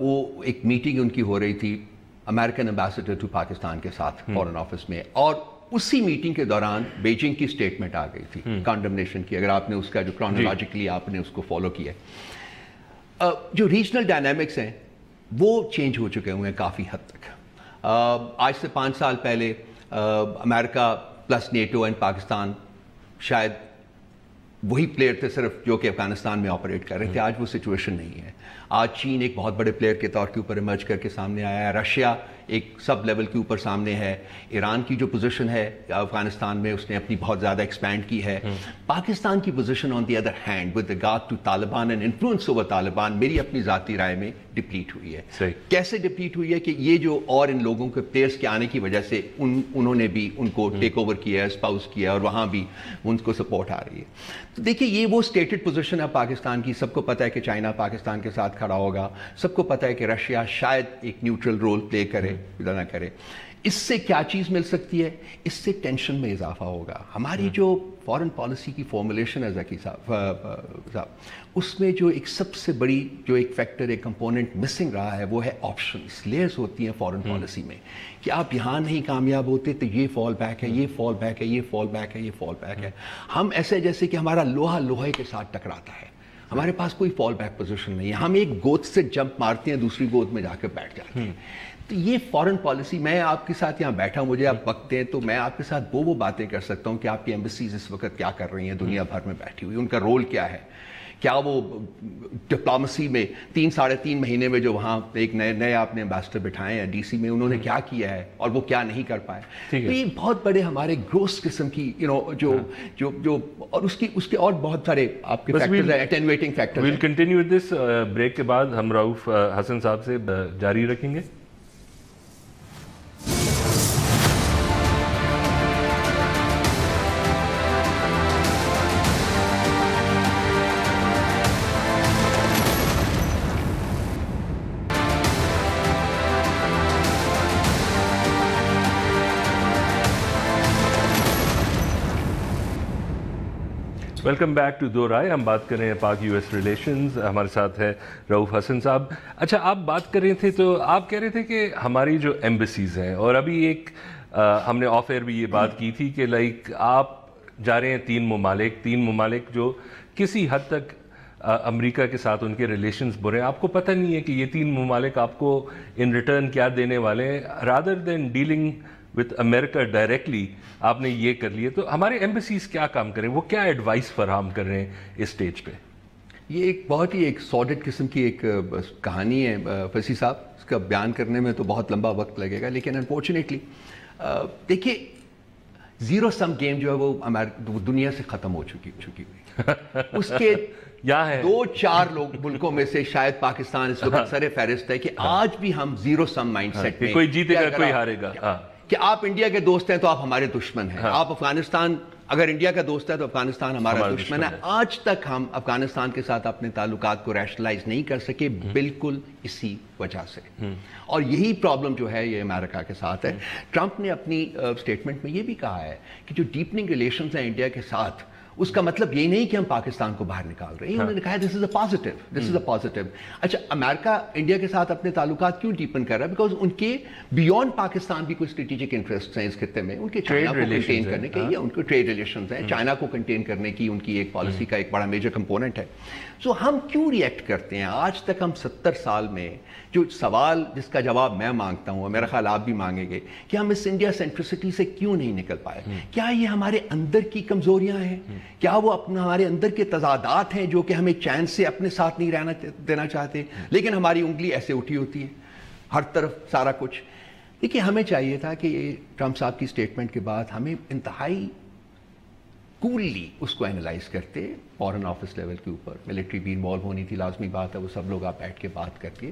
وہ ایک میٹنگ ان کی ہو رہی تھی امریکن ایمبیسڈر ٹو پاکستان کے ساتھ فورن آفس میں، اور اسی میٹنگ کے دوران بیجنگ کی سٹیٹمنٹ آ گئی تھی کنڈمنیشن کی، اگر آپ نے اس کا جو کرونالوجیکلی آپ نے اس کو فالو کیا ہے۔ جو ریجنل ڈائنامکس ہیں وہ چینج ہو چکے ہوئے ہیں کافی حد تک۔ آج سے 5 سال پہلے امریکہ پلس نیٹو اینڈ پاکستان شاید وہی پلیئر تھے صرف جو کہ افغانستان میں آپریٹ کر رہے تھے، آج وہ سچویشن نہیں ہے۔ آج چین ایک بہت بڑے پلیئر کے طور کے اوپر ایمرج کر کے سامنے آیا ہے، رشیا ایک سب لیول کے اوپر سامنے ہے، ایران کی جو پوزیشن ہے افغانستان میں اس نے اپنی بہت زیادہ ایکسپینڈ کی ہے۔ پاکستان کی position on the other hand with regard to Taliban and influence over Taliban میری اپنی ذاتی رائے میں ڈپلیٹ ہوئی ہے۔ کیسے ڈپلیٹ ہوئی ہے کہ یہ جو اور ان لوگوں کے پلیئرس کے آنے کی وجہ سے انہوں نے بھی ان کو ٹیک اوور کیا ہے، اسپاؤس کیا ہے، اور وہاں بھی ان کو سپورٹ آ رہی ہے۔ تو دیکھیے یہ وہ اسٹیٹڈ پوزیشن ہے پاکستان کی، سب کو پتہ ہے کہ چائنا پاکستان کے ساتھ کھڑا ہوگا، سب کو پتہ ہے کہ رشیا شاید ایک نیوٹرل رول پلے کرے یا نہ کرے۔ اس سے کیا چیز مل سکتی ہے؟ اس سے ٹینشن میں اضافہ ہوگا۔ ہماری جو فارن پالیسی کی فارمولیشن ہے ذکی صاحب، اس میں جو ایک سب سے بڑی جو ایک فیکٹر ایک کمپوننٹ مسنگ رہا ہے وہ ہے آپشنز، لیئرز ہوتی ہیں فارن پالیسی میں، کہ آپ یہاں نہیں کامیاب ہوتے تو یہ فال بیک ہے، یہ فال بیک ہے، یہ فال بیک ہے، یہ فال بیک ہے۔ ہم ایسے جیسے کہ ہمارا لوہا لوہے کے ساتھ ٹکراتا ہے، ہمارے پاس کوئی فال بیک پوزیشن نہیں ہے، ہم ایک گود سے جمپ مارتے ہیں دوسری گود میں جا کے بیٹھ جاتے ہیں۔ تو یہ فارن پالیسی، میں آپ کے ساتھ یہاں بیٹھا ہوں، مجھے آپ وقت دیں تو میں آپ کے ساتھ وہ باتیں کر سکتا ہوں کہ آپ کی ایمبیسیز اس وقت کیا کر رہی ہیں دنیا بھر میں بیٹھی ہوئی، ان کا رول کیا ہے، کیا وہ ڈپلومسی میں 3-3.5 مہینے میں جو وہاں ایک نئے آپ نے ایمبیسڈر بٹھائے ہیں ڈی سی میں، انہوں نے کیا کیا ہے اور وہ کیا نہیں کر پائے۔ تو یہ بہت بڑے ہمارے گروس قسم کی جو اور اس کے اور بہت سارے آپ کے فیکٹرز ہیں، attenuating factors. Well continue with this, break کے بعد ہم رؤوف حسن صاحب سے جاری رکھیں گے۔ ویلکم بیک ٹو دو رائے۔ ہم بات کر رہے ہیں پاک یو ایس ریلیشنز، ہمارے ساتھ ہے رؤوف حسن صاحب۔ اچھا، آپ بات کر رہے تھے تو آپ کہہ رہے تھے کہ ہماری جو ایمبیسیز ہیں، اور ابھی ایک ہم نے آف ایئر بھی یہ بات کی تھی کہ لائک آپ جا رہے ہیں 3 ممالک جو کسی حد تک امریکہ کے ساتھ ان کے ریلیشنز برے ہیں، آپ کو پتہ نہیں ہے کہ یہ 3 ممالک آپ کو ان ریٹرن کیا دینے والے ہیں، rather than dealing with America directly آپ نے یہ کر لیے۔ تو ہمارے ایمبیسیز کیا کام کریں، وہ کیا ایڈوائس فراہم کر رہے ہیں اس سٹیج پہ؟ یہ ایک بہت ہی ایک سارڈڈ قسم کی ایک کہانی ہے فیصل صاحب، اس کا بیان کرنے میں تو بہت لمبا وقت لگے گا، لیکن انفارچونیٹلی دیکھیے زیرو سم گیم جو ہے وہ دنیا سے ختم ہو چکی ہوئی۔ اس کے 2-4 ملکوں میں سے شاید پاکستان اس وقت سر فہرست ہے کہ آج بھی ہم زیرو سم مائنڈ سیٹ میں، کوئی جیتے گا کوئی ہارے گا، کہ آپ انڈیا کے دوست ہیں تو آپ ہمارے دشمن ہیں، آپ افغانستان اگر انڈیا کا دوست ہے تو افغانستان ہمارا دشمن ہے۔ آج تک ہم افغانستان کے ساتھ اپنے تعلقات کو ریشنلائز نہیں کر سکے، بالکل اسی وجہ سے، اور یہی پرابلم جو ہے یہ امریکہ کے ساتھ ہے۔ ٹرمپ نے اپنی سٹیٹمنٹ میں یہ بھی کہا ہے کہ جو ڈیپننگ ریلیشنز ہیں انڈیا کے ساتھ، اس کا مطلب یہ نہیں کہ ہم پاکستان کو باہر نکال رہے ہیں، انہوں نے کہا دس از اے پازیٹیو۔ اچھا، امریکہ انڈیا کے ساتھ اپنے تعلقات کیوں ڈیپن کر رہا ہے؟ بیکاز ان کے بیونڈ پاکستان بھی کوئی اسٹریٹجک انٹرسٹ ہیں اس خطے میں، ان کے چائنا کو کنٹین کرنے کے، یا ان کے ٹریڈ ریلیشنز ہیں، چائنا کو کنٹین کرنے کی ان کی ایک پالیسی کا ایک بڑا میجر کمپوننٹ ہے۔ سو ہم کیوں ریئیکٹ کرتے ہیں؟ آج تک ہم 70 سال میں جو سوال جس کا جواب میں مانگتا ہوں، میرا خیال آپ بھی مانگیں گے، کہ ہم اس انڈیا سینٹرسٹی سے کیوں نہیں نکل پائے؟ کیا یہ ہمارے اندر کی کمزوریاں ہیں؟ کیا وہ ہمارے اندر کے تضادات ہیں جو کہ ہمیں چین سے اپنے ساتھ نہیں رہنا دینا چاہتے، لیکن ہماری انگلی ایسے اٹھی ہوتی ہے ہر طرف سارا کچھ؟ دیکھیے ہمیں چاہیے تھا کہ ٹرمپ صاحب کی سٹیٹمنٹ کے بعد ہمیں انتہائی کوللی اس کو اینالائز کرتے، فارن آفس لیول کے اوپر ملٹری بھی انوالو ہونی تھی، لازمی بات ہے، وہ سب لوگ آپ بیٹھ کے بات کر کے،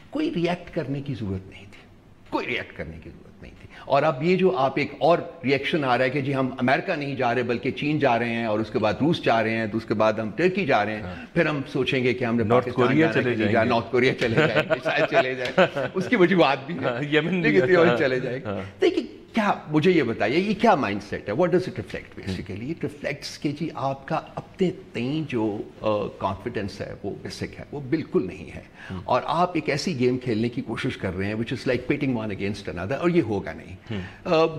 کوئی ریئیکٹ کرنے کی ضرورت نہیں تھی، کوئی ریئیکٹ کرنے کی ضرورت نہیں تھی۔ اور اب یہ جو آپ ایک اور ریئیکشن آ رہا ہے کہ جی ہم امریکہ نہیں جا رہے بلکہ چین جا رہے ہیں، اور اس کے بعد روس جا رہے ہیں، تو اس کے بعد ہم ٹرکی جا رہے ہیں، پھر ہم سوچیں گے کہ ہم نے نارتھ کوریا چلے جائیں، نارتھ کوریا چلے جائیں، شاید چلے جائیں، اس کی وجوہات بھی ہیں، لیکن چلے جائیں۔ دیکھیے کیا مجھے یہ بتائیے یہ کیا مائنڈ سیٹ ہے, what does it reflect basically? It reflects کہ جی آپ کا اپنے تئیں جو کانفیڈنس ہے وہ بیسک ہے, وہ بالکل نہیں ہے, اور آپ ایک ایسی گیم کھیلنے کی کوشش کر رہے ہیں which is like pitting one against another, اور یہ ہوگا نہیں.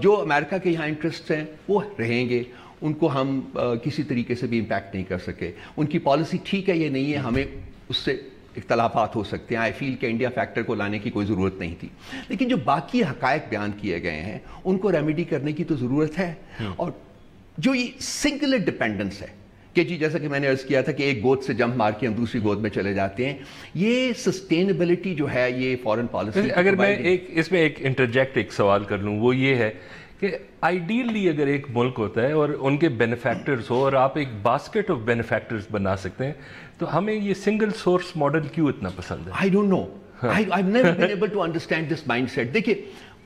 جو امریکہ کے یہاں انٹرسٹ ہیں وہ رہیں گے, ان کو ہم کسی طریقے سے بھی امپیکٹ نہیں کر سکے. ان کی پالیسی ٹھیک ہے یہ نہیں ہے, ہمیں اس سے اختلافات ہو سکتے ہیں. آئی فیل کہ انڈیا فیکٹر کو لانے کی کوئی ضرورت نہیں تھی, لیکن جو باقی حقائق بیان کیے گئے ہیں ان کو ریمیڈی کرنے کی تو ضرورت ہے. اور جو یہ سنگولر ڈپینڈنس ہے کہ جی جیسا کہ میں نے عرض کیا تھا کہ ایک گود سے جمپ مار کے ہم دوسری گود میں چلے جاتے ہیں, یہ سسٹینیبلٹی جو ہے یہ فارن پالیسی. اگر میں اس میں ایک انٹرجیکٹ ایک سوال کر لوں, وہ یہ ہے کہ آئیڈیلی اگر ایک ملک ہوتا ہے اور ان کے بینیفیکٹرز ہو اور آپ ایک باسکٹ آف بینیفیکٹرز بنا سکتے ہیں, تو ہمیں یہ سنگل سورس ماڈل کیوں اتنا پسند ہے؟ I don't know. I've never been able to understand this mindset. دیکھیے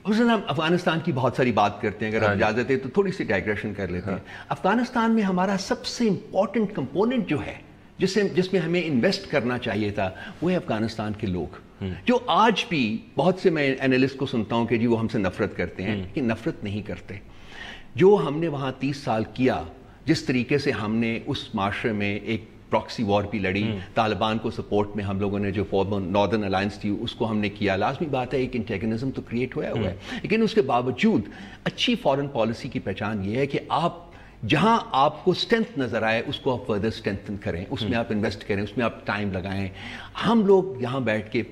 حسن, ہم افغانستان کی بہت ساری بات کرتے ہیں, اگر آپ اجازت ہے تو تھوڑی سی ڈائگریشن کر لیتے ہیں. افغانستان میں ہمارا سب سے امپورٹنٹ کمپوننٹ جو ہے جس میں ہمیں انویسٹ کرنا چاہیے تھا, وہ ہے افغانستان کے لوگ, جو آج بھی بہت سے میں اینالسٹ کو سنتا ہوں کہ جی وہ ہم سے نفرت کرتے ہیں, کہ نفرت نہیں کرتے. جو ہم نے وہاں 30 سال کیا, جس طریقے سے ہم نے اس معاشرے میں ایک پراکسی وار بھی لڑی, طالبان کو سپورٹ میں ہم لوگوں نے جو ناردرن الائنس تھی اس کو ہم نے کیا, لازمی بات ہے ایک انٹیگنزم تو کریٹ ہوا ہے, لیکن اس کے باوجود اچھی فارن پالیسی کی پہچان یہ ہے کہ آپ جہاں آپ کو اسٹرینتھ نظر آئے اس کو آپ فردر اسٹرینتھن کریں, اس میں آپ انویسٹ کریں, اس میں آپ ٹائم لگائیں. ہم لوگ یہاں بیٹھ کے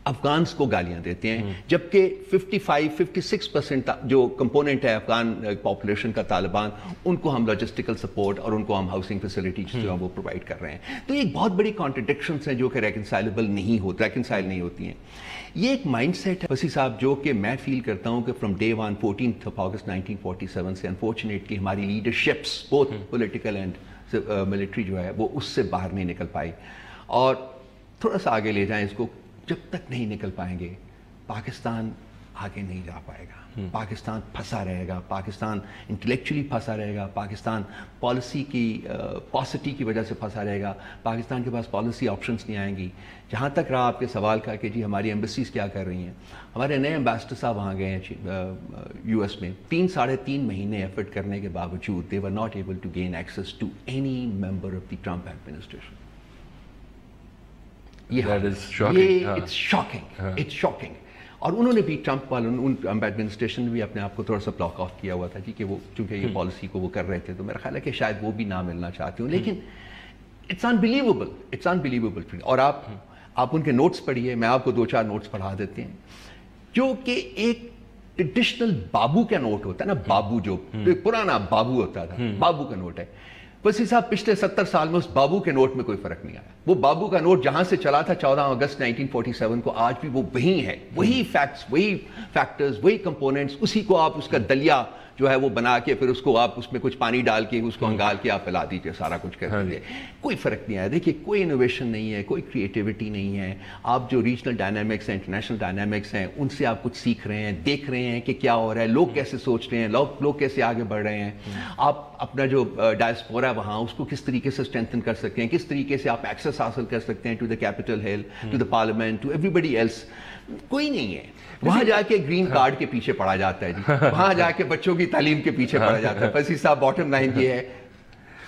افغانس کو گالیاں دیتے ہیں, جبکہ 55-56% جو کمپوننٹ ہے افغان پاپولیشن کا طالبان, ان کو ہم لاجسٹیکل سپورٹ اور ان کو ہم ہاؤسنگ فیسلٹیز جو ہیں وہ پرووائڈ کر رہے ہیں. تو یہ بہت بڑی کانٹرڈکشنس ہیں جو کہ ریکنسائل نہیں ہوتی ہیں. یہ ایک مائنڈ سیٹ ہے وسیع صاحب, جو کہ میں فیل کرتا ہوں کہ فرام ڈے ون 14 اگست 1947 سے انفارچونیٹلی ہماری leaderships both political and military جو ہے وہ اس سے باہر نہیں نکل پائی. اور تھوڑا سا آگے لے جائیں اس کو, جب تک نہیں نکل پائیں گے پاکستان آگے نہیں جا پائے گا. پاکستان پھنسا رہے گا, پاکستان انٹلیکچولی پھنسا رہے گا, پاکستان پالیسی کی پاسٹی کی وجہ سے پھنسا رہے گا, پاکستان کے پاس پالیسی آپشنس نہیں آئیں گی. جہاں تک رہا آپ کے سوال کا کہ جی ہماری ایمبیسیز کیا کر رہی ہیں, ہمارے نئے ایمبیسڈر صاحب وہاں گئے ہیں یو ایس میں, 3-3.5 مہینے ایفرٹ کرنے کے باوجود they were not able to gain access to any member of the Trump administration. It's shocking. اور انہوں نے بھی ٹرمپ والوں ایڈمنسٹریشن نے بھی اپنے آپ کو تھوڑا سا بلاک آف کیا ہوا تھا کہ وہ چونکہ یہ پالیسی کو وہ کر رہے تھے, تو میرا خیال ہے کہ شاید وہ بھی نہ ملنا چاہتے ہوں. لیکن اٹس انبلیویبل. اور آپ ان کے نوٹس پڑھیے, میں آپ کو 2-4 نوٹس پڑھا دیتے ہیں, جو کہ ایک ٹریڈیشنل بابو کا نوٹ ہوتا ہے نا, بابو جو پرانا بابو ہوتا تھا, بابو کا نوٹ ہے. وسیع صاحب پچھلے 70 سال میں اس بابو کے نوٹ میں کوئی فرق نہیں آیا. وہ بابو کا نوٹ جہاں سے چلا تھا 14 اگست 1947 کو, آج بھی وہ وہی ہے, وہی فیکٹس, وہی فیکٹرز, وہی کمپوننٹس, اسی کو آپ اس کا دلیا جو ہے وہ بنا کے پھر اس کو آپ اس میں کچھ پانی ڈال کے اس کو انگال کے آپ پلا دیجیے, سارا کچھ کر دیجیے, کوئی فرق نہیں آیا. دیکھیے کوئی انوویشن نہیں ہے, کوئی کریٹیوٹی نہیں ہے. آپ جو ریجنل ڈائنامکس ہیں, انٹرنیشنل ڈائنامکس ہیں, ان سے آپ کچھ سیکھ رہے ہیں, دیکھ رہے ہیں کہ کیا ہو رہا ہے, لوگ کیسے سوچ رہے ہیں, لوگ کیسے آگے بڑھ رہے ہیں. آپ اپنا جو ڈائسپورا وہاں اس کو کس طریقے سے اسٹرینتھن کر سکتے ہیں, کس طریقے سے آپ ایکسیس حاصل کر سکتے ہیں to the Capitol Hill, to the parliament, to everybody else. کوئی نہیں ہے. وہاں جا کے گرین کارڈ کے پیچھے پڑا جاتا ہے جی, وہاں جا کے بچوں کی تعلیم کے پیچھے پڑا جاتا ہے. وسیع صاحب باٹم لائن یہ ہے.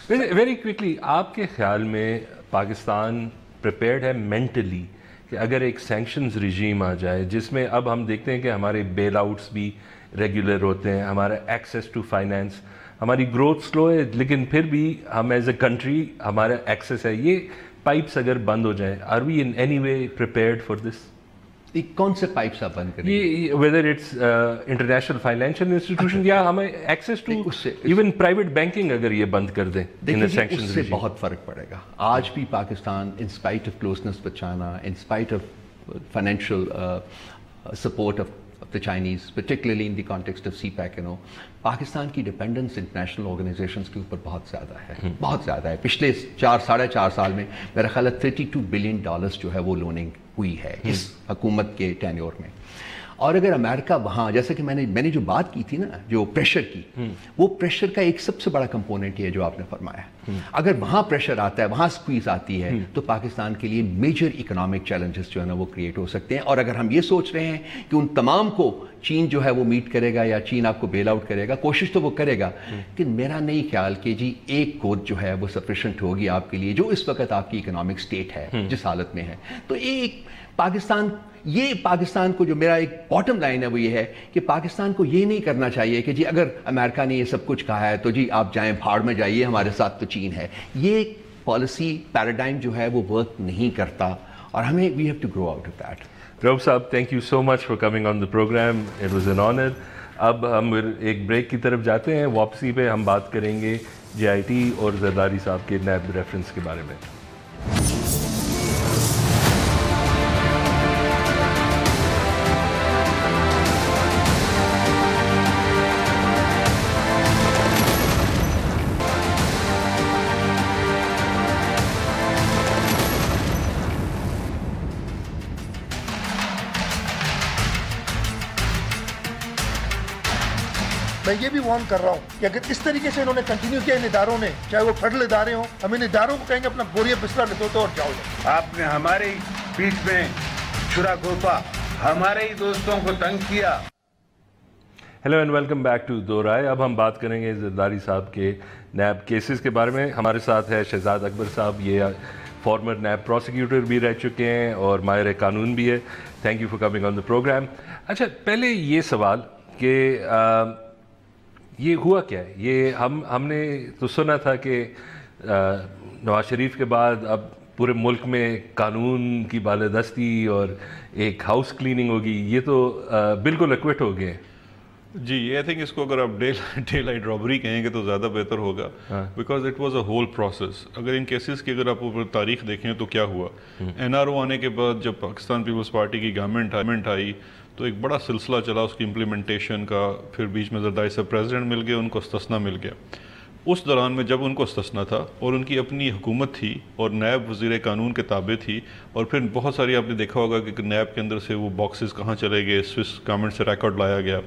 ویری کوئکلی, آپ کے خیال میں پاکستان پریپیئرڈ ہے مینٹلی کہ اگر ایک سینکشنز ریجیم آ جائے جس میں اب ہم دیکھتے ہیں کہ ہمارے بیل آؤٹس بھی ریگولر ہوتے ہیں, ہمارا ایکسیس ٹو فائنینس, ہماری گروتھ سلو ہے لیکن پھر بھی ہم ایز اے کنٹری ہمارا ایکسیس ہے, یہ پائپس اگر بند ہو جائیں, are we in any way prepared for this? کون سے پائپس آپ بند کریں گے؟ Whether it's international financial institution یا ہمیں access to even private banking اگر یہ بند کر دیں, اس سے بہت فرق پڑے گا. آج بھی Pakistan in spite of closeness with China, in spite of financial support of the Chinese, particularly in the context of CPEC, Pakistan کی ڈیپینڈنس انٹرنیشنل آرگنائزیشنز کے اوپر بہت زیادہ ہے, بہت زیادہ ہے. پچھلے 4-4.5 سال میں میرا خیال ہے $32 بلین جو ہے وہ لوننگ ہوئی ہے اس حکومت کے ٹینیور میں. اور اگر امریکہ وہاں جیسا کہ میں نے جو بات کی تھی نا جو پریشر کی وہ پریشر کا ایک سب سے بڑا کمپوننٹ ہے جو آپ نے فرمایا اگر وہاں پریشر آتا ہے وہاں سکویز آتی ہے تو پاکستان کے لیے میجر اکنامک چیلنجز جو ہے نا وہ کریٹ ہو سکتے ہیں اور اگر ہم یہ سوچ رہے ہیں کہ ان تمام کو چین جو ہے وہ میٹ کرے گا یا چین آپ کو بیل آؤٹ کرے گا کوشش تو وہ کرے گا لیکن میرا نہیں خیال کہ جی ایک گود جو ہے وہ سفیشنٹ ہوگی آپ کے لیے جو اس وقت آپ کی اکنامک سٹیٹ ہے جس حالت میں ہے تو ایک پاکستان کو جو میرا ایک باٹم لائن ہے وہ یہ ہے کہ پاکستان کو یہ نہیں کرنا چاہیے کہ جی اگر امریکہ نے یہ سب کچھ کہا ہے تو جی آپ جائیں بھاڑ میں جائیے ہمارے ساتھ تو چین ہے یہ پالیسی پیراڈائم جو ہے وہ ورک نہیں کرتا اور ہمیں we have to grow out of that Rauf صاحب thank you so much for coming on the program it was an honour اب ہم ایک بریک کی طرف جاتے ہیں واپسی پہ ہم بات کریں گے جے آئی ٹی اور زرداری صاحب کے نیب ریفرنس کے بارے میں میں یہ بھی وارن کر رہا ہوں کہ اگر اس طریقے سے انہوں نے کنٹینیو کیا ان اداروں نے چاہے وہ فیڈرل ادارے ہوں ہم ان اداروں کو کہیں گے اپنا بوریا بستر لے دو اور جاؤ آپ نے ہماری پیٹھ میں چھرا گھونپا ہمارے ہی دوستوں کو تنگ کیا hello and welcome back to Do Raaye اب ہم بات کریں گے زرداری صاحب کے نیب کیسز کے بارے میں ہمارے ساتھ ہے شہزاد اکبر صاحب یہ فارمر نیب پروسیکیوٹر بھی رہ چکے ہیں اور ماہر قانون بھی ہے thank you for coming on the program اچھا پہلے یہ سوال کہ یہ ہوا کیا ہے یہ ہم نے تو سنا تھا کہ نواز شریف کے بعد اب پورے ملک میں قانون کی بالادستی اور ایک ہاؤس کلیننگ ہوگی یہ تو بالکل ایکوٹ ہو گئے جی آئی تھنک اس کو اگر آپ ڈے لائٹ رابری کہیں گے تو زیادہ بہتر ہوگا because it was a whole process اگر ان کیسز کی اگر آپ تاریخ دیکھیں تو کیا ہوا این آر او آنے کے بعد جب پاکستان پیپلز پارٹی کی گورنمنٹ آئی تو ایک بڑا سلسلہ چلا اس کی امپلیمنٹیشن کا پھر بیچ میں زرداری صاحب پریزیڈنٹ مل گئے ان کو استثنا مل گیا اس دوران میں جب ان کو استثنا تھا اور ان کی اپنی حکومت تھی اور نیب وزیر قانون کے تابع تھی اور پھر بہت ساری آپ نے دیکھا ہوگا کہ نیب کے اندر سے وہ باکسز کہاں چلے گئے سوئس گورنمنٹ سے ریکارڈ لایا گیا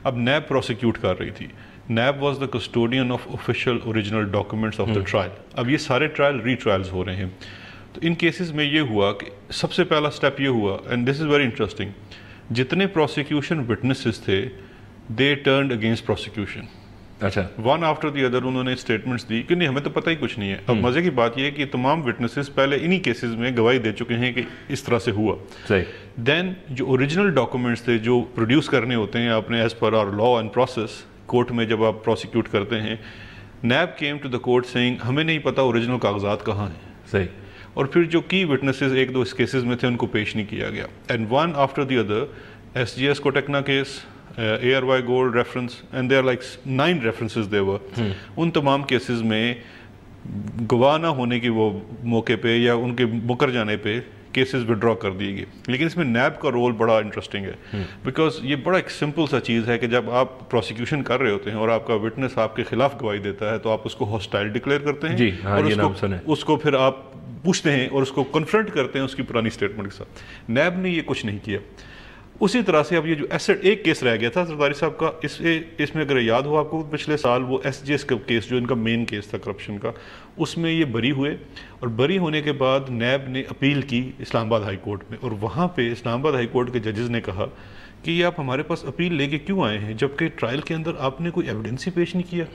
اب نیب پروسیکیوٹ کر رہی تھی NAB was the custodian of official original documents of the trial اب یہ سارے ٹرائل ری ٹرائلز ہو رہے ہیں تو ان کیسز میں یہ ہوا کہ سب سے پہلا سٹیپ یہ ہوا and this is very interesting جتنے پروسیکیوشن وٹنسز تھے دے ٹرنڈ اگینسٹ پروسیکیوشن اچھا ون آفٹر دی ادر انہوں نے اسٹیٹمنٹس دی کہ نہیں ہمیں تو پتہ ہی کچھ نہیں ہے اب مزے کی بات یہ ہے کہ تمام وٹنسز پہلے انہی کیسز میں گواہی دے چکے ہیں کہ اس طرح سے ہوا صحیح دین جو اوریجنل ڈاکومنٹس تھے جو پروڈیوس کرنے ہوتے ہیں آپ نے as per our law and process court میں جب آپ پروسیکیوٹ کرتے ہیں NAB came to the court seeing ہمیں نہیں پتہ اوریجنل کاغذات کہاں ہیں صحیح اور پھر جو کی وٹنسز ایک دو اس کیسز میں تھے ان کو پیش نہیں کیا گیا and one after the other S G S Cotecna case A R Y gold reference and they are like 9 references they were in تمام کیسز میں گواہ نہ ہونے کی وہ موقع پہ یا ان کے مکر جانے پہ کیسز وڈرا کر دیے گئے لیکن اس میں نیب کا رول بڑا انٹرسٹنگ ہے بیکاز یہ بڑا ایک سمپل سا چیز ہے کہ جب آپ پروسیکیوشن کر رہے ہوتے ہیں اور آپ کا وٹنس آپ کے خلاف گواہی دیتا ہے تو آپ اس کو ہاسٹائل ڈکلیئر کرتے ہیں اور اس کو پھر آپ پوچھتے ہیں اور اس کو کنفرنٹ کرتے ہیں اس کی پرانی اسٹیٹمنٹ کے ساتھ نیب نے یہ کچھ نہیں کیا اسی طرح سے اب یہ جو ایسٹ ایک کیس رہ گیا تھا زرداری صاحب کا اس میں اگر یاد ہو آپ کو پچھلے سال وہ ایس جی ایس کا کیس جو ان کا مین کیس تھا کرپشن کا اس میں یہ بری ہوئے اور بری ہونے کے بعد نیب نے اپیل کی اسلام آباد ہائی کورٹ میں اور وہاں پہ اسلام آباد ہائی کورٹ کے ججز نے کہا کہ یہ آپ ہمارے پاس اپیل لے کے کیوں آئے ہیں جبکہ ٹرائل کے اندر آپ نے کوئی ایویڈنس ہی پیش نہیں کیا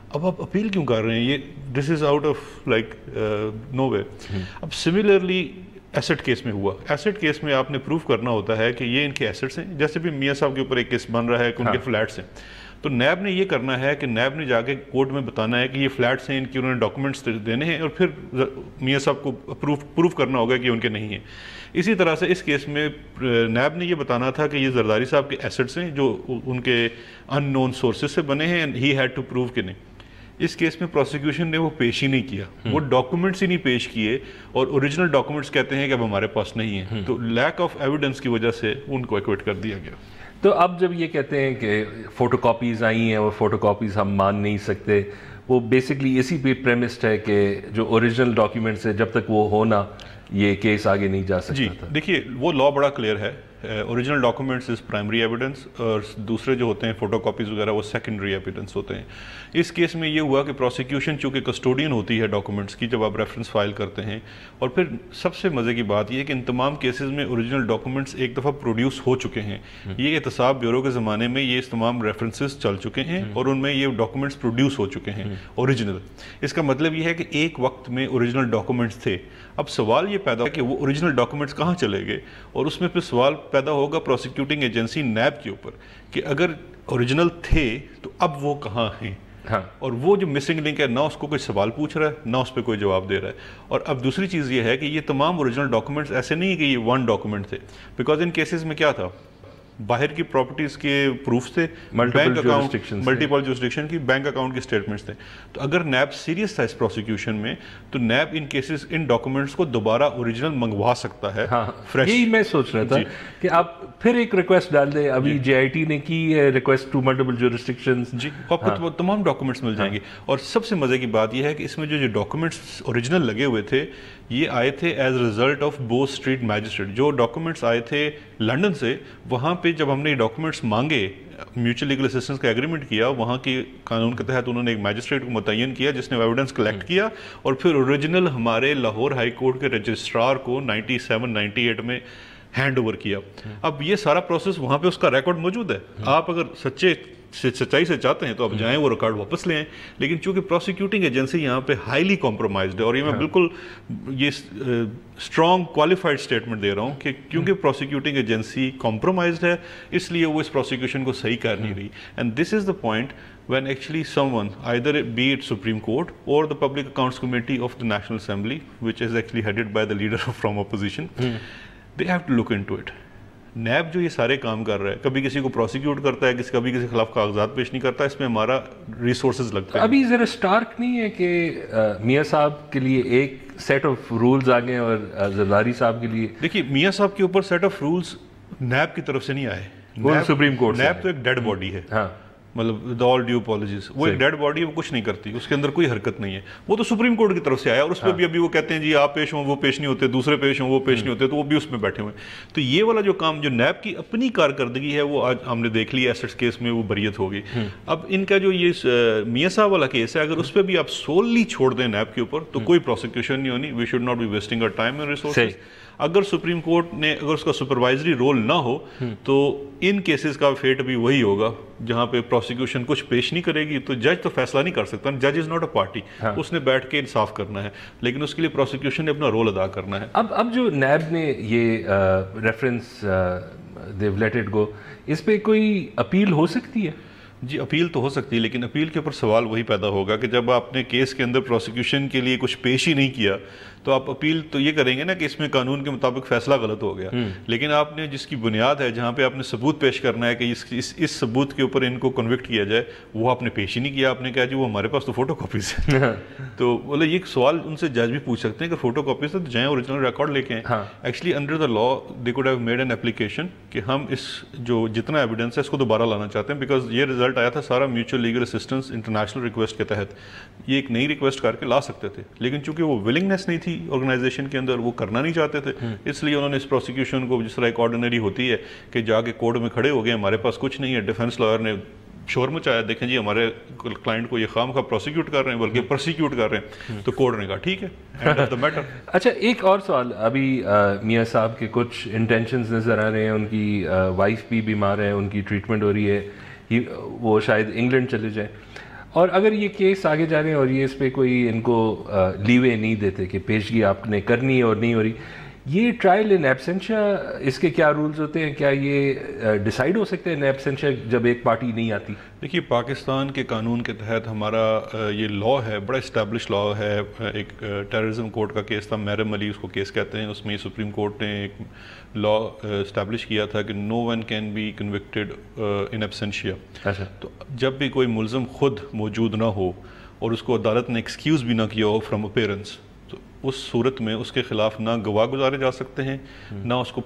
اب آپ اپیل کیوں کر رہے ہیں یہ this is out of like no way اب سملرلی ایسٹ کیس میں ہوا ایسٹ کیس میں آپ نے پروف کرنا ہوتا ہے کہ یہ ان کے ایسٹس ہیں جیسے بھی میاں صاحب کے اوپر ایک کیس بن رہا ہے کہ ان کے فلیٹس ہیں تو نیب نے یہ کرنا ہے کہ نیب نے جا کے کورٹ میں بتانا ہے کہ یہ فلیٹس ہیں ان کی انہوں نے ڈاکومنٹس دینے ہیں اور پھر میاں صاحب کو پروف کرنا ہوگا کہ ان کے نہیں ہیں اسی طرح سے اس کیس میں نیب نے یہ بتانا تھا کہ یہ زرداری صاحب کے ایسٹس ہیں جو ان کے ان نون سورسز سے بنے ہیں and he had to prove کہ نہیں اس کیس میں پروسیکیوشن نے وہ پیش ہی نہیں کیا وہ ڈاکومنٹس ہی نہیں پیش کیے اور اوریجنل ڈاکومنٹس کہتے ہیں کہ اب ہمارے پاس نہیں ہیں تو لیک آف ایویڈنس کی وجہ سے ان کو ایکویٹ کر دیا گیا تو اب جب یہ کہتے ہیں کہ فوٹو کاپیز آئی ہیں اور فوٹو کاپیز ہم مان نہیں سکتے وہ بیسکلی اسی پہ پریمسڈ ہے کہ جو اوریجنل ڈاکیومنٹس ہے جب تک وہ ہونا یہ کیس آگے نہیں جا سکتا جی دیکھیے وہ لا بڑا کلیئر ہے original documents is primary evidence اور دوسرے جو ہوتے ہیں فوٹو کاپیز وغیرہ وہ سیکنڈری ایویڈنس ہوتے ہیں. اس کیس میں یہ ہوا کہ پروسیکیوشن چونکہ کسٹوڈین ہوتی ہے ڈاکومنٹس کی جب آپ ریفرنس فائل کرتے ہیں, اور پھر سب سے مزے کی بات یہ ہے کہ ان تمام کیسز میں اوریجنل ڈاکومنٹس ایک دفعہ پروڈیوس ہو چکے ہیں. یہ احتساب بیورو کے زمانے میں یہ تمام ریفرنسز چل چکے ہیں اور ان میں یہ ڈاکومنٹس پروڈیوس ہو چکے ہیں اوریجنل. اس کا مطلب یہ ہے کہ ایک وقت میں اوریجنل ڈاکومنٹس تھے. اب سوال یہ پیدا ہو کہ وہ اوریجنل ڈاکومنٹس کہاں چلے گئے, اور اس میں پھر سوال پیدا ہوگا پروسیکیوٹنگ ایجنسی نیب کے اوپر کہ اگر اوریجنل تھے تو اب وہ کہاں ہیں. اور وہ جو مسنگ لنک ہے نہ اس کو کوئی سوال پوچھ رہا ہے نہ اس پہ کوئی جواب دے رہا ہے. اور ب دوسری چیز یہ ہے کہ یہ تمام اوریجنل ڈاکومنٹس ایسے نہیں ہے کہ یہ ون ڈاکومنٹ تھے, بیکاز ان کیسز میں کیا تھا, باہر کی پراپرٹیز کے پروفس تھے, بینک اکاؤنٹ ملٹیپل جورسڈکشن کی بینک اکاؤنٹ کے اسٹیٹمنٹس تھے. تو اگر نیب سیریس تھا اس پروسیکیوشن میں تو نیب ان کیسز ان ڈاکومنٹس کو دوبارہ اوریجنل منگوا سکتا ہے. یہی میں سوچ رہا تھا کہ آپ پھر ایک ریکویسٹ ڈال دیں. ابھی جے آئی ٹی نے کی ہے ریکویسٹ ٹو ملٹیپل جورسڈکشنز, جی آپ کو تمام ڈاکومنٹس مل جائیں گے. اور سب سے مزے کی بات یہ ہے کہ اس میں جو ڈاکومنٹس اوریجنل لگے ہوئے تھے یہ آئے تھے as result of both street magistrate. جو ڈاکومنٹس آئے تھے لنڈن سے, وہاں پہ جب ہم نے ڈاکومنٹس مانگے, میوچل لیگل اسسٹنس کا ایگریمنٹ کیا, وہاں کی قانون کے تحت انہوں نے ایک میجسٹریٹ کو متعین کیا جس نے ایویڈنس کلیکٹ کیا اور پھر اوریجنل ہمارے لاہور ہائی کورٹ کے رجسٹرار کو 97-98 میں ہینڈ اوور کیا. اب یہ سارا پروسیس وہاں پہ اس کا ریکارڈ موجود ہے. آپ اگر سچائی سے چاہتے ہیں تو آپ جائیں وہ ریکارڈ واپس لیں. لیکن چونکہ پروسیکیوٹنگ ایجنسی یہاں پہ ہائیلی کمپرومائزڈ ہے, اور یہ میں بالکل یہ اسٹرانگ کوالیفائڈ اسٹیٹمنٹ دے رہا ہوں کہ کیونکہ پروسیکیوٹنگ ایجنسی کمپرومائزڈ ہے اس لیے وہ اس پروسیکیوشن کو صحیح کر نہیں رہی. And this is the point when actually someone, either be it Supreme Court or the Public Accounts Committee of the National Assembly, which is actually headed by the leader from opposition, they have to look into it. NAB جو یہ سارے کام کر رہا ہے, کبھی کسی کو prosecute کرتا ہے, کبھی کسی خلاف کاغذات پیش نہیں کرتا, اس میں ہمارا ریسورسز لگتا ہے. ابھی ذرا اسٹارک نہیں ہے کہ میاں صاحب کے لیے ایک سیٹ آف رولز آ گئے اور زرداری صاحب کے لیے؟ دیکھیے میاں صاحب کے اوپر سیٹ آف رولز نیب کی طرف سے نہیں آئے, سپریم کورٹ. نیب تو ایک ڈیڈ باڈی ہے, مطلب ود آل ڈیو اپالوجیز, وہ ایک ڈیڈ باڈی ہے, وہ کچھ نہیں کرتی, اس کے اندر کوئی حرکت نہیں ہے. وہ تو سپریم کورٹ کی طرف سے آیا اور اس پہ بھی ابھی وہ کہتے ہیں جی آپ پیش ہوں وہ پیش نہیں ہوتے, دوسرے پیش ہوں وہ پیش نہیں ہوتے, تو وہ بھی اس میں بیٹھے ہوئے ہیں. تو یہ والا جو کام جو نیب کی اپنی کارکردگی ہے وہ آج ہم نے دیکھ لی, ایسٹس کیس میں وہ بریت ہوگی. اب ان کا جو یہ میاں صاحب والا کیس ہے, اگر اس پہ بھی آپ سوللی چھوڑ دیں نیب کے اوپر تو کوئی پروسیکیوشن نہیں ہونی. We should not be wasting our time and resources. اگر سپریم کورٹ نے اگر اس کا سپروائزری رول نہ ہو تو ان کیسز کا فیٹ بھی وہی ہوگا جہاں پہ پروسیکیوشن کچھ پیش نہیں کرے گی تو جج تو فیصلہ نہیں کر سکتا. جج از ناٹ اے پارٹی, اس نے بیٹھ کے انصاف کرنا ہے, لیکن اس کے لیے پروسیکیوشن نے اپنا رول ادا کرنا ہے. اب جو نیب نے یہ reference they let it go, اس پہ کوئی اپیل ہو سکتی ہے؟ جی اپیل تو ہو سکتی ہے, لیکن اپیل کے اوپر سوال وہی پیدا ہوگا کہ جب آپ نے کیس کے اندر پروسیکیوشن کے لیے کچھ پیش ہی نہیں کیا تو آپ اپیل تو یہ کریں گے نا کہ اس میں قانون کے مطابق فیصلہ غلط ہو گیا. لیکن آپ نے جس کی بنیاد ہے, جہاں پہ آپ نے ثبوت پیش کرنا ہے کہ اس ثبوت کے اوپر ان کو کنوکٹ کیا جائے, وہ آپ نے پیش ہی نہیں کیا. آپ نے کہا جی وہ ہمارے پاس تو فوٹو کاپیز ہیں. تو بولے یہ سوال ان سے جج بھی پوچھ سکتے ہیں کہ فوٹو کاپیز ہے تو جائیں اوریجنل ریکارڈ لے کے آئیں. Actually under the law they could have made an application کہ ہم اس جو جتنا ایویڈنس ہے اس کو دوبارہ لانا چاہتے ہیں, بیکاز یہ رزلٹ آیا تھا سارا mutual legal assistance international request کے تحت. یہ ایک نئی ریکویسٹ کر کے لا سکتے تھے, لیکن چونکہ وہ ولنگنیس نہیں تھی آرگنائزیشن کے اندر, وہ کرنا نہیں چاہتے تھے, اس لیے انہوں نے اس پروسیکیوشن کو جس طرح ایک آرڈینری ہوتی ہے کہ جا کے کورٹ میں کھڑے ہو گئے, ہمارے پاس کچھ نہیں ہے. ڈیفینس لائر نے شور مچایا, دیکھیں جی ہمارے کلائنٹ کو یہ خام خواہ پروسیکیوٹ کر رہے ہیں بلکہ پروسیکیوٹ کر رہے ہیں, تو کورٹ نے کہا ٹھیک ہے, اینڈ آف دا میٹر. اچھا ایک اور سوال, ابھی میاں صاحب کے کچھ انٹینشنز نظر آ رہے ہیں, ان کی وائف بھی بیمار ہے, ان کی ٹریٹمنٹ ہو رہی ہے, وہ شاید انگلینڈ چلے جائیں, اور اگر یہ کیس آگے جا رہے ہیں اور یہ اس پہ کوئی ان کو لیوے نہیں دیتے کہ پیشگی آپ نے کرنی ہے اور نہیں ہو رہی, یہ ٹرائل ان ایبسینشیا اس کے کیا رولز ہوتے ہیں؟ کیا یہ ڈیسائیڈ ہو سکتے ہیں ان ایبسینشیا جب ایک پارٹی نہیں آتی؟ دیکھیے پاکستان کے قانون کے تحت ہمارا یہ لا ہے, بڑا اسٹیبلش لا ہے. ایک ٹیررزم کورٹ کا کیس تھا, میرم علی اس کو کیس کہتے ہیں, اس میں سپریم کورٹ نے ایک لا اسٹیبلش کیا تھا کہ نو ون کین بی کنوکٹیڈ ان ایبسینشیا. تو جب بھی کوئی ملزم خود موجود نہ ہو اور اس کو عدالت نے ایکسکیوز بھی نہ کیا ہو فرام اپیرنس, تو اس صورت میں اس کے خلاف نہ گواہ گزارے جا سکتے ہیں, نہ اس کو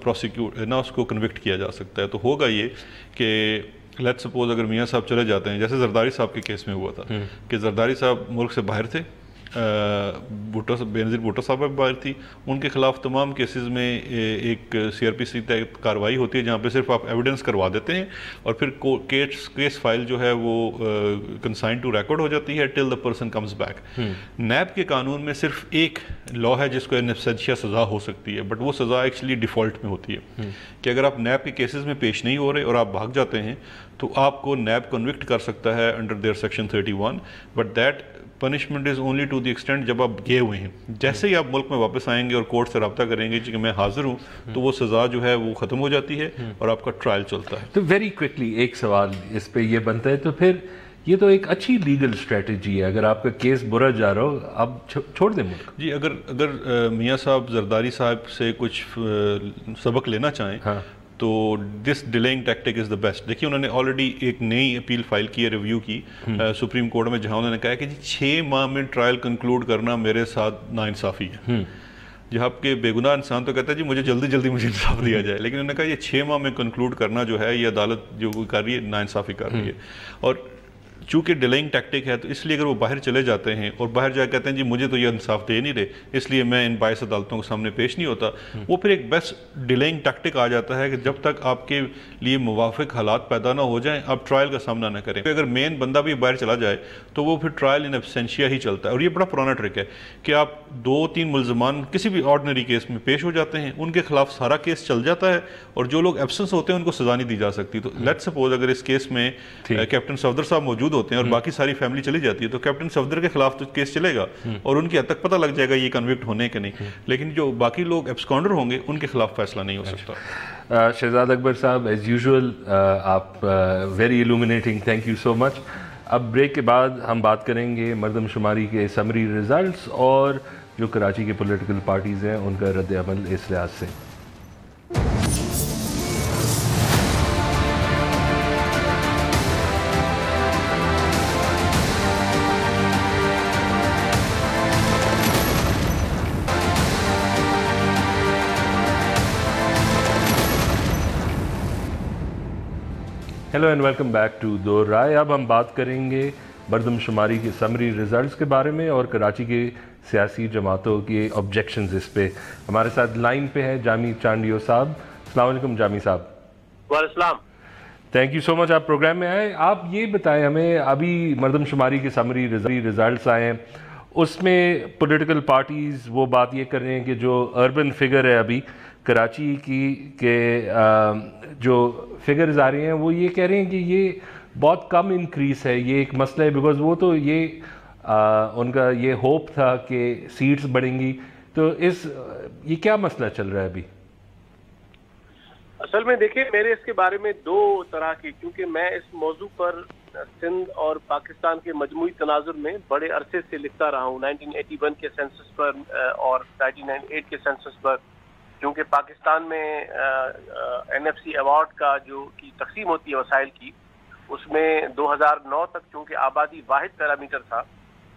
نہ اس کو کنوکٹ کیا جا سکتا ہے. تو ہوگا یہ کہ لیٹ سپوز اگر میاں صاحب چلے جاتے ہیں, جیسے زرداری صاحب کے کیس میں ہوا تھا کہ زرداری صاحب ملک سے باہر تھے, بینظیر بھٹو صاحبہ باہر تھی، ان کے خلاف تمام کیسز میں ایک CRPC تحت کارروائی ہوتی ہے جہاں پہ صرف آپ ایویڈنس کروا دیتے ہیں اور پھر کیس فائل جو ہے وہ کنسائن ٹو ریکارڈ ہو جاتی ہے till the person comes back. NAB کے قانون میں صرف ایک لا ہے جس کو ان ابسینشیا سزا ہو سکتی ہے، بٹ وہ سزا ایکچولی ڈیفالٹ میں ہوتی ہے کہ اگر آپ نیب کے کیسز میں پیش نہیں ہو رہے اور آپ بھاگ جاتے ہیں تو آپ کو نیب کنوکٹ کر سکتا ہے under their section 31، but that punishment is only to the extent جب آپ گئے ہوئے ہیں. جیسے ہی آپ ملک میں واپس آئیں گے اور کورٹ سے رابطہ کریں گے کہ میں حاضر ہوں تو وہ سزا جو ہے وہ ختم ہو جاتی ہے اور آپ کا ٹرائل چلتا ہے. تو ویری کوئکلی ایک سوال اس پہ یہ بنتا ہے، تو پھر یہ تو ایک اچھی لیگل اسٹریٹجی ہے، اگر آپ کا کیس برا جا رہا ہو اب چھوڑ دیں ملک. جی اگر میاں صاحب زرداری صاحب سے کچھ سبق لینا چاہیں تو this dealing tactic is the best. دیکھیے انہوں نے آلریڈی ایک نئی اپیل فائل کی ہے ریویو کی سپریم کورٹ میں، جہاں انہوں نے کہا کہ جی 6 ماہ میں ٹرائل کنکلوڈ کرنا میرے ساتھ ناانصافی ہے. جہاں آپ کے بے گناہ انسان تو کہتا ہے جی مجھے جلدی مجھے انصاف دیا جائے، لیکن انہوں نے کہا یہ 6 ماہ میں کنکلوڈ کرنا جو ہے یہ عدالت جو کر رہی ہے ناانصافی کر رہی ہے. اور چونکہ ڈیلینگ ٹیکٹک ہے تو اس لیے اگر وہ باہر چلے جاتے ہیں اور باہر جا کے کہتے ہیں جی مجھے تو یہ انصاف دے نہیں رہے اس لیے میں ان باعث عدالتوں کے سامنے پیش نہیں ہوتا، وہ پھر ایک بیسٹ ڈیلینگ ٹیکٹک آ جاتا ہے کہ جب تک آپ کے لیے موافق حالات پیدا نہ ہو جائیں آپ ٹرائل کا سامنا نہ کریں. اگر مین بندہ بھی باہر چلا جائے تو وہ پھر ٹرائل ان ایبسینشیا ہی چلتا ہے. اور یہ بڑا پرانا ٹرک ہے کہ آپ 2-3 ملزمان کسی بھی آرڈنری کیس میں پیش ہو جاتے ہیں، ان کے خلاف سارا کیس چل جاتا ہے اور جو لوگ ایبسنس ہوتے ہیں ان کو سزا نہیں دی جا سکتی. تو لیٹ سپوز اگر اس کیس میں کیپٹن صفدر صاحب موجود ہوتے ہیں اور باقی ساری فیملی چلی جاتی ہے تو کیپٹن صفدر کے خلاف تو کیس چلے گا اور ان کی حد تک پتہ لگ جائے گا یہ کنوکٹ ہونے کے نہیں، لیکن جو باقی لوگ ایبسکانڈر ہوں گے ان کے خلاف فیصلہ نہیں ہو سکتا. شہزاد اکبر صاحب ایز یوزول آپ ویری ایلومینیٹنگ، تھینک یو سو مچ. اب بریک کے بعد ہم بات کریں گے مردم شماری کے سمری ریزلٹس اور جو کراچی کے پولیٹیکل پارٹیز ہیں ان کا رد عمل اس لحاظ سے. Hello and welcome back to Do Raaye. اب ہم بات کریں گے مردم شماری کے سمری ریزلٹس کے بارے میں اور کراچی کے سیاسی جماعتوں کے آبجیکشنز اس پہ. ہمارے ساتھ لائن پہ ہے جامی چانڈیو صاحب. السلام علیکم جامی صاحب. وعلیکم السلام. تھینک یو سو مچ آپ پروگرام میں آئے. آپ یہ بتائیں ہمیں، ابھی مردم شماری کے سمری ریزلٹس آئے ہیں، اس میں پولیٹیکل پارٹیز وہ بات یہ کر رہے ہیں کہ جو اربن فگر ہے ابھی کراچی کی کے جو فگرز آ رہے ہیں وہ یہ کہہ رہے ہیں کہ یہ بہت کم انکریز ہے، یہ ایک مسئلہ ہے بیکاز وہ تو یہ ان کا یہ ہوپ تھا کہ سیٹس بڑھیں گی. تو یہ کیا مسئلہ چل رہا ہے ابھی؟ اصل میں دیکھیں میرے اس کے بارے میں 2 طرح کی، کیونکہ میں اس موضوع پر سندھ اور پاکستان کے مجموعی تناظر میں بڑے عرصے سے لکھتا رہا ہوں، 1981 کے سینسس پر اور 1998 کے سینسس پر، کیونکہ پاکستان میں NFC ایوارڈ کا جو کی تقسیم ہوتی ہے وسائل کی، اس میں 2009 تک چونکہ آبادی واحد پیرامیٹر تھا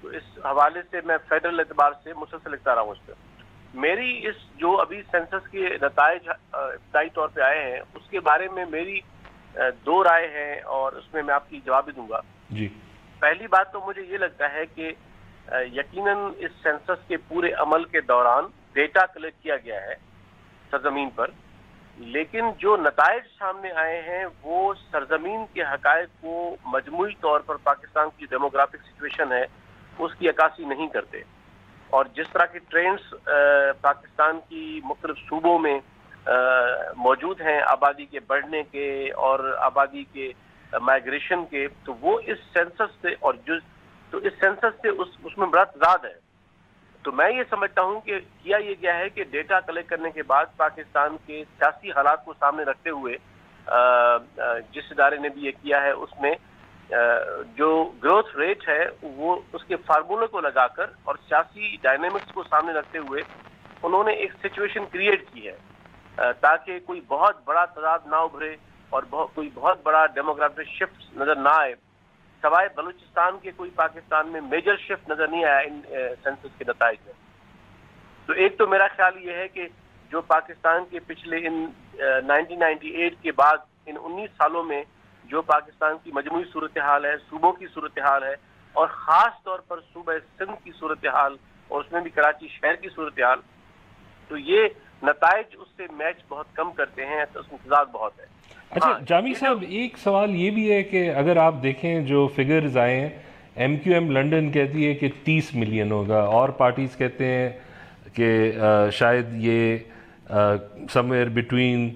تو اس حوالے سے میں فیڈرل اعتبار سے مسلسل لکھتا رہا ہوں اس پہ. میری اس جو ابھی سینسس کے نتائج ابتدائی طور پہ آئے ہیں اس کے بارے میں میری 2 رائے ہیں اور اس میں آپ کی جواب بھی دوں گا. جی. پہلی بات تو مجھے یہ لگتا ہے کہ یقیناً اس سینسس کے پورے عمل کے دوران ڈیٹا کلیکٹ کیا گیا ہے سرزمین پر، لیکن جو نتائج سامنے آئے ہیں وہ سرزمین کے حقائق کو مجموعی طور پر پاکستان کی ڈیموگرافک سچویشن ہے اس کی عکاسی نہیں کرتے. اور جس طرح کے ٹرینڈز پاکستان کی مختلف صوبوں میں موجود ہیں آبادی کے بڑھنے کے اور آبادی کے مائیگریشن کے، تو وہ اس سینسس سے اور تو اس سینسس سے اس میں بڑا تضاد ہے. تو میں یہ سمجھتا ہوں کہ کیا یہ گیا ہے کہ ڈیٹا کلیکٹ کرنے کے بعد پاکستان کے سیاسی حالات کو سامنے رکھتے ہوئے جس ادارے نے بھی یہ کیا ہے اس میں جو گروتھ ریٹ ہے وہ اس کے فارمولے کو لگا کر اور سیاسی ڈائنامکس کو سامنے رکھتے ہوئے انہوں نے ایک سچویشن کریٹ کی ہے تاکہ کوئی بہت بڑا تعداد نہ ابھرے اور کوئی بہت بڑا ڈیموگرافک شفٹ نظر نہ آئے. سوائے بلوچستان کے کوئی پاکستان میں میجر شفٹ نظر نہیں آیا ان سینسس کے نتائج میں. تو ایک تو میرا خیال یہ ہے کہ جو پاکستان کے پچھلے ان 1998 کے بعد ان 19 سالوں میں جو پاکستان کی مجموعی صورتحال ہے، صوبوں کی صورتحال ہے، اور خاص طور پر صوبہ سندھ کی صورتحال اور اس میں بھی کراچی شہر کی صورتحال، تو یہ نتائج اس سے میچ بہت کم کرتے ہیں، تو اس میں تضاد بہت ہے۔ اچھا جامی صاحب، ایک سوال یہ بھی ہے کہ اگر آپ دیکھیں جو فگرز آئے ہیں، ایم کیو ایم لنڈن کہتی ہے کہ 30 ملین ہوگا، اور پارٹیز کہتے ہیں کہ شاید یہ سم ویئر بٹوین،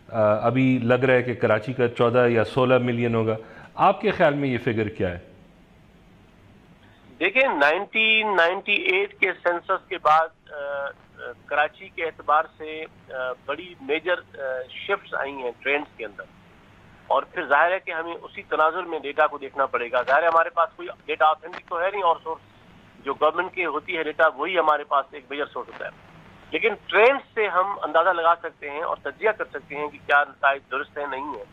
ابھی لگ رہا ہے کہ کراچی کا 14 یا 16 ملین ہوگا۔ آپ کے خیال میں یہ فگر کیا ہے؟ دیکھیں 1998 کے سینسس کے بعد کراچی کے اعتبار سے بڑی میجر شفٹس آئی ہیں ٹرینڈز کے اندر، اور پھر ظاہر ہے کہ ہمیں اسی تناظر میں ڈیٹا کو دیکھنا پڑے گا۔ ظاہر ہے ہمارے پاس کوئی ڈیٹا آتھینٹک تو ہے نہیں، اور سورس جو گورنمنٹ کی ہوتی ہے ڈیٹا وہی ہمارے پاس ایک میجر سورس ہوتا ہے، لیکن ٹرینڈ سے ہم اندازہ لگا سکتے ہیں اور تجزیہ کر سکتے ہیں کہ کیا نتائج درست ہیں نہیں ہیں۔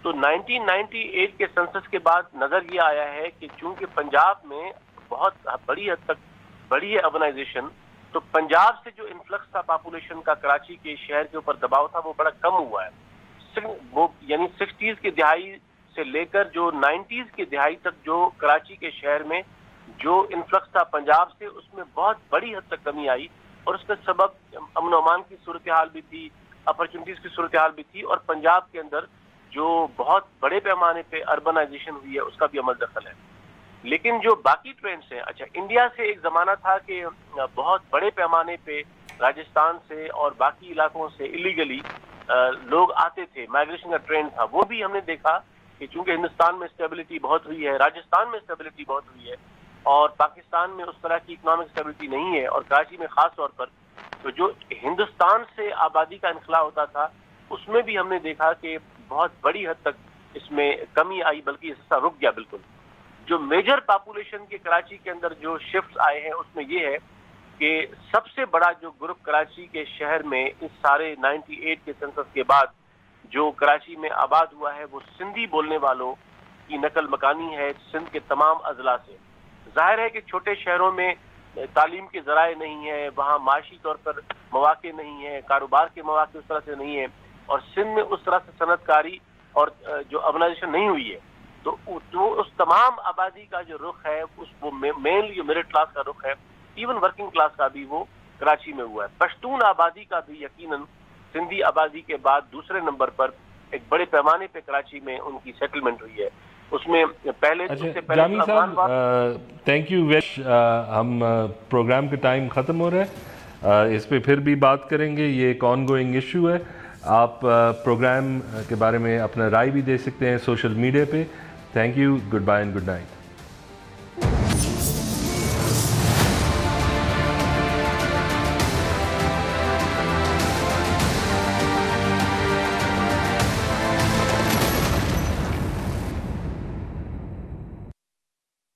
تو 1998 کے سینسس کے بعد نظر یہ آیا ہے کہ چونکہ پنجاب میں بہت بڑی حد تک بڑی ہے اربنائزیشن، تو پنجاب سے جو انفلکس تھا پاپولیشن کا کراچی کے شہر کے اوپر دباؤ تھا وہ بڑا کم ہوا ہے۔ وہ یعنی 60s کی دہائی سے لے کر جو 90s کی دہائی تک جو کراچی کے شہر میں جو انفلکس تھا پنجاب سے، اس میں بہت بڑی حد تک کمی آئی، اور اس کا سبب امن و امان کی صورتحال بھی تھی، اپرچونٹیز کی صورتحال بھی تھی، اور پنجاب کے اندر جو بہت بڑے پیمانے پہ اربنائزیشن ہوئی ہے اس کا بھی عمل دخل ہے۔ لیکن جو باقی ٹرینڈز ہیں، اچھا انڈیا سے ایک زمانہ تھا کہ بہت بڑے پیمانے پہ راجستھان سے اور باقی علاقوں سے ایلیگلی لوگ آتے تھے، مائیگریشن کا ٹرینڈ تھا، وہ بھی ہم نے دیکھا کہ چونکہ ہندوستان میں اسٹیبلٹی بہت ہوئی ہے، راجستھان میں اسٹیبلٹی بہت ہوئی ہے، اور پاکستان میں اس طرح کی اکنامک اسٹیبلٹی نہیں ہے، اور کراچی میں خاص طور پر، تو جو ہندوستان سے آبادی کا انخلا ہوتا تھا اس میں بھی ہم نے دیکھا کہ بہت بڑی حد تک اس میں کمی آئی، بلکہ یہ سلسلہ رک گیا بالکل۔ جو میجر پاپولیشن کے کراچی کے اندر جو شفٹس آئے ہیں اس میں یہ ہے کہ سب سے بڑا جو گروپ کراچی کے شہر میں اس سارے 98 کے سینسس کے بعد جو کراچی میں آباد ہوا ہے وہ سندھی بولنے والوں کی نقل مکانی ہے سندھ کے تمام اضلاع سے۔ ظاہر ہے کہ چھوٹے شہروں میں تعلیم کے ذرائع نہیں ہے، وہاں معاشی طور پر مواقع نہیں ہے، کاروبار کے مواقع اس طرح سے نہیں ہے، اور سندھ میں اس طرح سے صنعت کاری اور جو اربنائزیشن نہیں ہوئی ہے، تو اس تمام آبادی کا جو رخ ہے وہ مینلی جو میڈل کلاس کا رخ ہے، ایون ورکنگ کلاس کا بھی وہ کراچی میں ہوا ہے۔ پشتون آبادی کا بھی یقیناً سندھی آبادی کے بعد دوسرے نمبر پر ایک بڑے پیمانے پہ کراچی میں ان کی سیٹلمنٹ ہوئی ہے۔ اس میں پہلے جامی صاحب تھینک یو ویش، ہم پروگرام کا ٹائم ختم ہو رہا ہے، اس پہ پھر بھی بات کریں گے، یہ ایک آن گوئنگ ایشو ہے۔ آپ پروگرام کے بارے میں اپنا رائے بھی دے سکتے ہیں سوشل میڈیا پہ۔ Thank you, good by and good night.